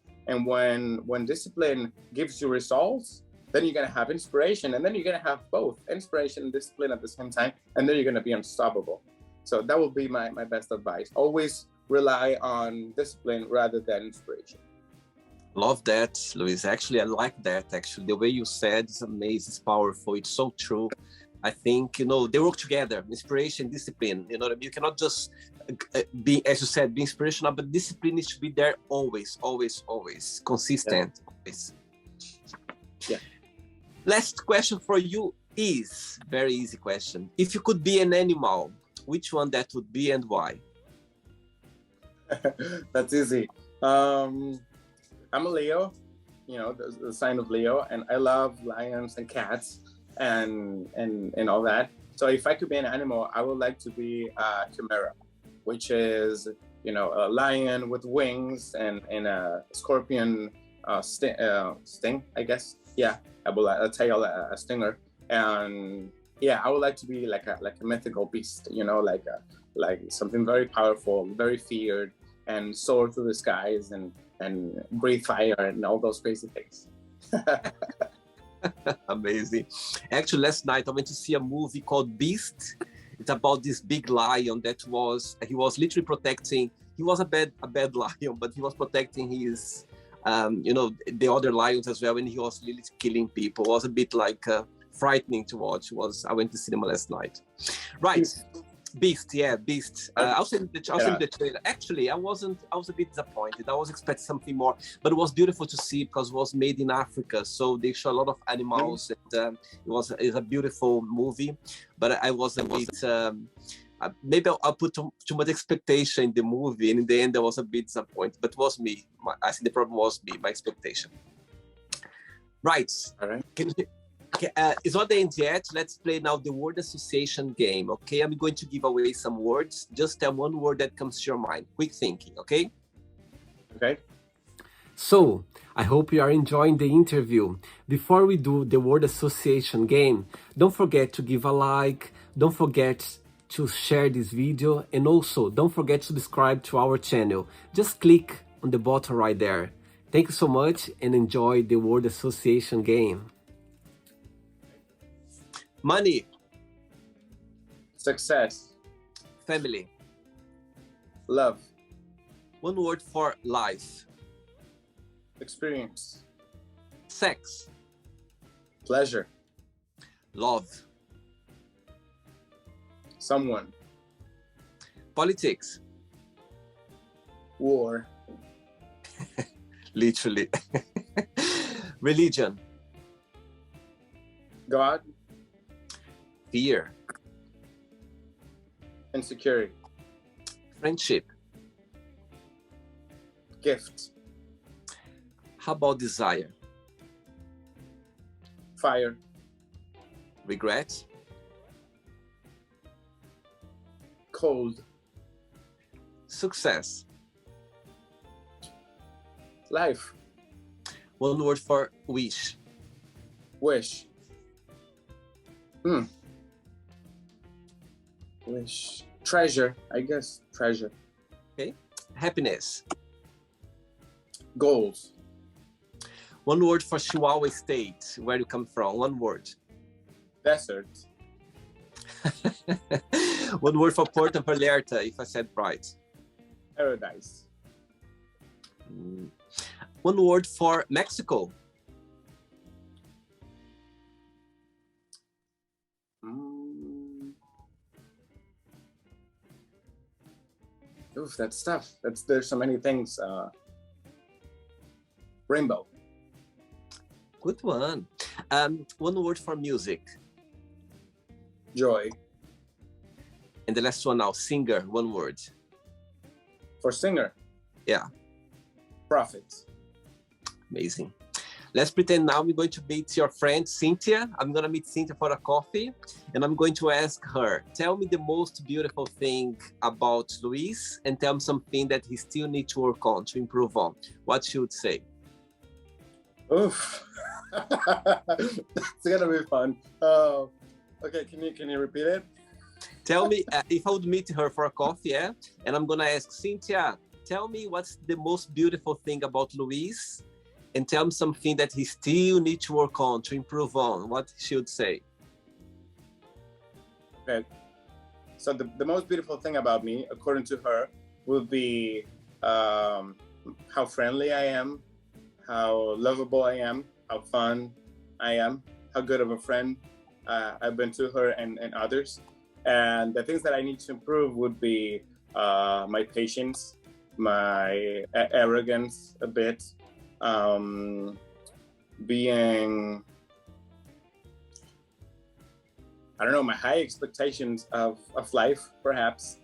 when discipline gives you results, then you're gonna have inspiration, and then you're gonna have both inspiration and discipline at the same time, and then you're gonna be unstoppable. So that would be my best advice. Always rely on discipline rather than inspiration. Love that, Luis. Actually, I like that. Actually, the way you said is amazing, it's powerful, it's so true. I think, they work together, inspiration, discipline. You know what I mean? You cannot just be, as you said, be inspirational, but discipline needs to be there always, always, always. Consistent, always. Yeah. Last question for you is, very easy question. If you could be an animal, which one that would be and why? That's easy. I'm a Leo, the sign of Leo, and I love lions and cats and all that. So if I could be an animal, I would like to be a chimera, which is, a lion with wings and a scorpion sting, I guess. Yeah, a tail, a stinger. And yeah, I would like to be like a mythical beast, like something very powerful, very feared, and soar through the skies and breathe fire and all those crazy things. Amazing. Actually, last night I went to see a movie called Beast. It's about this big lion he was literally protecting. He was a bad lion, but he was protecting his, the other lions as well, and he was literally killing people. It was a bit like frightening to watch. I went to cinema last night. Right. Beast. I'll send the trailer. Actually, I was a bit disappointed. I was expecting something more, but it was beautiful to see because it was made in Africa. So they show a lot of animals, and it's a beautiful movie. But I was a bit, maybe I'll put too much expectation in the movie, and in the end I was a bit disappointed. But it was me. I think the problem was me, my expectation. Right. All right. Okay, it's not the end yet. Let's play now the word association game, okay? I'm going to give away some words. Just tell one word that comes to your mind. Quick thinking, okay? Okay. So, I hope you are enjoying the interview. Before we do the word association game, don't forget to give a like, don't forget to share this video, and also don't forget to subscribe to our channel. Just click on the button right there. Thank you so much and enjoy the word association game. Money. Success. Family. Love. One word for life. Experience. Sex. Pleasure. Love. Someone. Politics. War. Literally. Religion. God. Fear. Insecurity. Friendship. Gift. How about desire? Fire. Regret. Cold. Success. Life. One word for wish. Wish. Wish. Treasure, I guess. Treasure. Okay. Happiness. Goals. One word for Chihuahua State, where you come from. One word. Desert. One word for Puerto Vallarta, if I said right. Paradise. One word for Mexico. Oof, that's tough. There's so many things. Rainbow. Good one. One word for music. Joy. And the last one now, singer, one word. For singer. Yeah. Prophet. Amazing. Let's pretend now we're going to meet your friend, Cynthia. I'm going to meet Cynthia for a coffee, and I'm going to ask her, tell me the most beautiful thing about Luis, and tell me something that he still needs to work on, to improve on. What she would say? Oof. It's gonna be fun. Okay, can you repeat it? Tell me if I would meet her for a coffee, yeah? And I'm gonna ask Cynthia, tell me what's the most beautiful thing about Luis, and tell me something that he still needs to work on, to improve on. What she would say? Okay. So the most beautiful thing about me, according to her, would be how friendly I am, how lovable I am, how fun I am, how good of a friend I've been to her and others. And the things that I need to improve would be my patience, my arrogance a bit, being, I don't know, my high expectations of life, perhaps.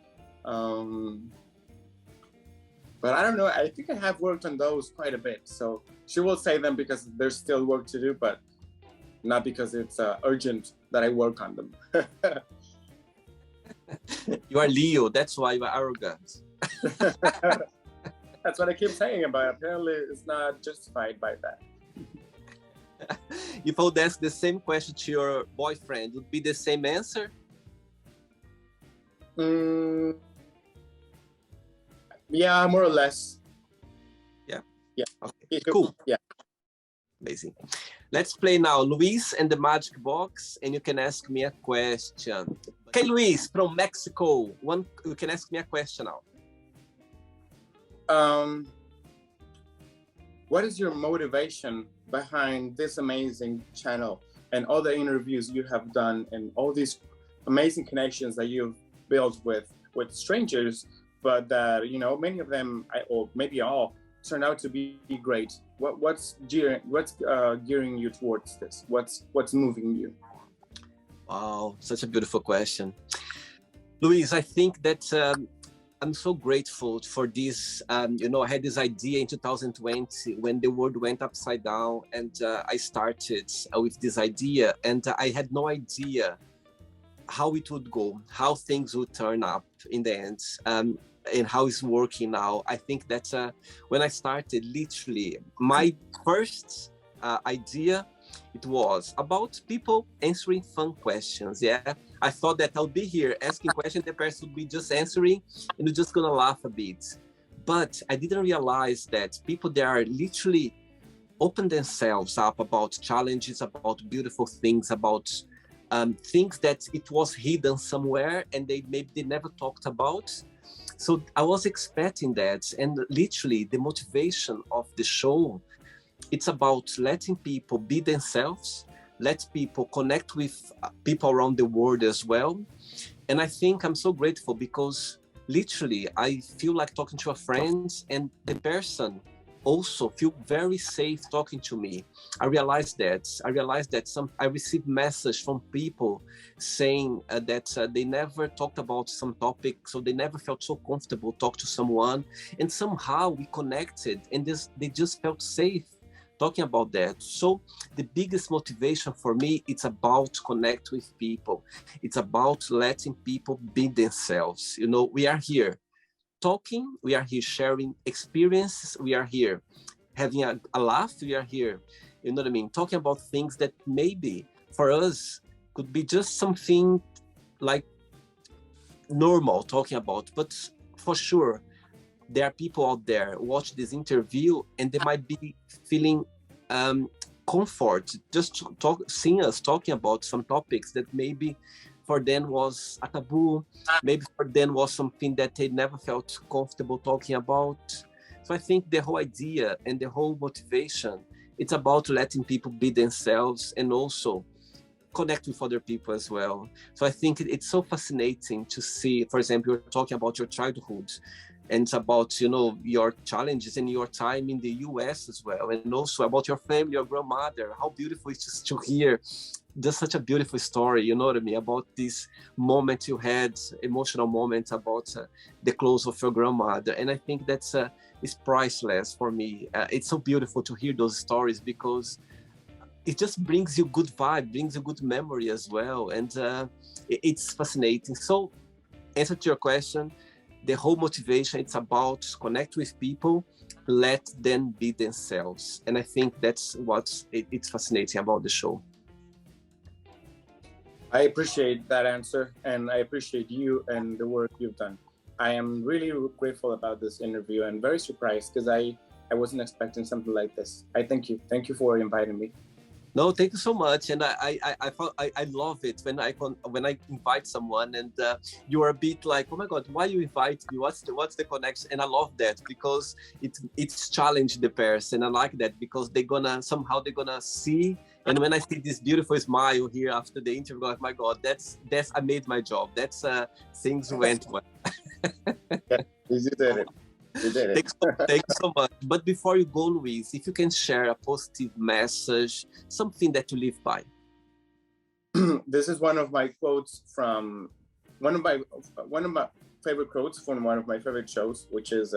But I don't know, I think I have worked on those quite a bit. So she will say them because there's still work to do, but not because it's urgent that I work on them. You are Leo, that's why you are arrogant. That's what I keep saying, but apparently it's not justified by that. If I would ask the same question to your boyfriend, would be the same answer? Yeah, more or less. Yeah. Yeah. Okay. Cool. Yeah. Amazing. Let's play now Luis and the Magic Box, and you can ask me a question. Okay, Luis, from Mexico, you can ask me a question now. What is your motivation behind this amazing channel and all the interviews you have done and all these amazing connections that you've built with strangers, but that, you know, many of them, or maybe all, turn out to be great? What's gearing you towards this? What's moving you? Wow, such a beautiful question. Luis, I think that I'm so grateful for this. You know, I had this idea in 2020 when the world went upside down, and I started with this idea, and I had no idea how it would go, how things would turn up in the end, and how it's working now. I think that when I started, literally, my first idea, it was about people answering fun questions. Yeah, I thought that I'll be here asking questions, the person would be just answering, and we're just gonna laugh a bit. But I didn't realize that people, they are literally open themselves up about challenges, about beautiful things, about things that it was hidden somewhere and they never talked about. So I was expecting that, and literally the motivation of the show, it's about letting people be themselves, let people connect with people around the world as well. And I think I'm so grateful because literally I feel like talking to a friend, and the person also feel very safe talking to me. I realized that I received messages from people saying that they never talked about some topic, so they never felt so comfortable talk to someone, and somehow we connected, and they just felt safe talking about that. So the biggest motivation for me, it's about connect with people. It's about letting people be themselves. You know, we are here talking, we are here sharing experiences, we are here having a laugh, we are here, you know what I mean, talking about things that maybe for us could be just something like normal talking about, but for sure there are people out there watch this interview and they might be feeling comfort just seeing us talking about some topics that maybe for them was a taboo, maybe for them was something that they never felt comfortable talking about. So I think the whole idea and the whole motivation, it's about letting people be themselves and also connect with other people as well. So I think it's so fascinating to see, for example, you're talking about your childhood, and it's about, you know, your challenges and your time in the US as well, and also about your family, your grandmother. How beautiful it's just to hear just such a beautiful story, you know what I mean, about this moment you had, emotional moment about the close of your grandmother. And I think that's is priceless for me. It's so beautiful to hear those stories because it just brings you good vibe, brings you good memory as well. And it's fascinating. So answer to your question, the whole motivation, it's about connect with people, let them be themselves. And I think that's it's fascinating about the show. I appreciate that answer, and I appreciate you and the work you've done. I am really grateful about this interview and very surprised because I wasn't expecting something like this. I thank you. Thank you for inviting me. No, thank you so much, and I love it when I invite someone and you are a bit like, oh my God, why you invite me? What's the connection? And I love that because it's challenged the person. I like that because they're gonna see. And when I see this beautiful smile here after the interview, I'm like, my God, that's I made my job. That's things went well. Yeah, you did it. You did it. Thanks so much. But before you go, Luis, if you can share a positive message, something that you live by. This is one of my quotes from one of my favorite quotes from one of my favorite shows, which is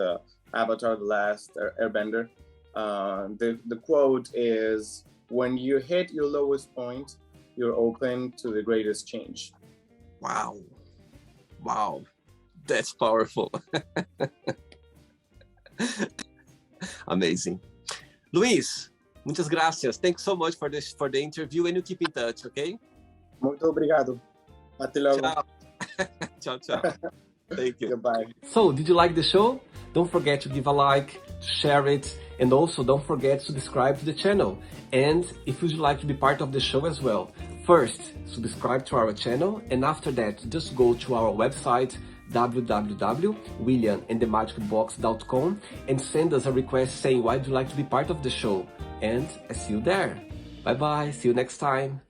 Avatar: The Last Airbender. The quote is, "When you hit your lowest point, you're open to the greatest change." Wow, that's powerful. Amazing. Luis, muchas gracias. Thanks so much for the interview, and you keep in touch, okay? Muito obrigado. Até logo. Ciao. Ciao. Thank you. Goodbye. So, did you like the show? Don't forget to give a like, share it, and also don't forget to subscribe to the channel. And if you'd like to be part of the show as well, first, subscribe to our channel, and after that, just go to our website, www.williamandthemagicbox.com, and send us a request saying why you'd like to be part of the show. And I see you there. Bye bye, see you next time.